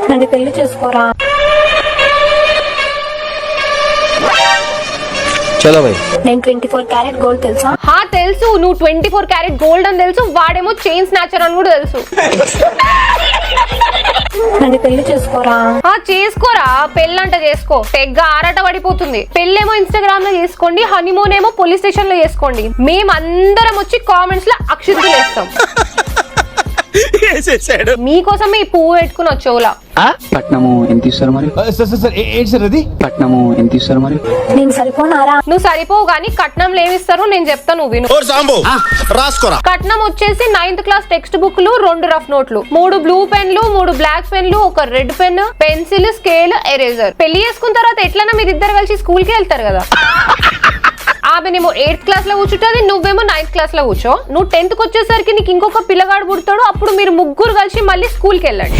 నన్ను పెళ్లి చేసుకోరా. చలో భయ్. నేను 24 క్యారెట్ గోల్డ్ తెలుసా? హా తెలుసు, నువ్వు 24 క్యారెట్ గోల్డ్ అని తెలుసు, వాడేమో చైన్ స్నాచర్ అని కూడా తెలుసు. నన్ను పెళ్లి చేసుకోరా. చేసుకోరా, పెళ్ళంట చేసుకో, తెగ్గ ఆరాట పడిపోతుంది. పెళ్ళేమో ఇన్స్టాగ్రామ్ లో చేసుకోండి, హనీమూన్ ఏమో పోలీస్ స్టేషన్ లో చేసుకోండి. మేమందరం వచ్చి కామెంట్స్ లో అక్షింతలు వేస్తాం. మీకోసమే ఈ పువ్వు పెట్టుకుని వచ్చేవులా. పట్నము ఎంత ఇస్తారు మరి? ఏంటి సార్ అది? పట్నము ఎంత ఇస్తారు మరి? నేను సరిపోనారా? నువ్వు సరిపోవు గానీ కట్నంలు ఏమిస్తారు నేను చెప్తాను, నువ్వు విను. కట్నం వచ్చేసి 9th క్లాస్ టెక్స్ట్ బుక్లు, 2 రఫ్ నోట్లు, 3 బ్లూ పెన్లు, 3 బ్లాక్ పెన్లు, 1 red pen, pencil, scale, eraser. పెళ్లి చేసుకున్న తర్వాత ఎట్లన్నా మీరిద్దరు కలిసి స్కూల్ కి వెళ్తారు కదా. ఆమెనేమో 8th క్లాస్ లో కూర్చుంటది, నువ్వేమో 9th క్లాస్ లో కూర్చో. నువ్వు 10th కి వచ్చేసరికి నీకు ఇంకొక పిల్లగాడు పుడతాడు, అప్పుడు మీరు ముగ్గురు కలిసి మళ్ళీ స్కూల్ కి వెళ్ళండి.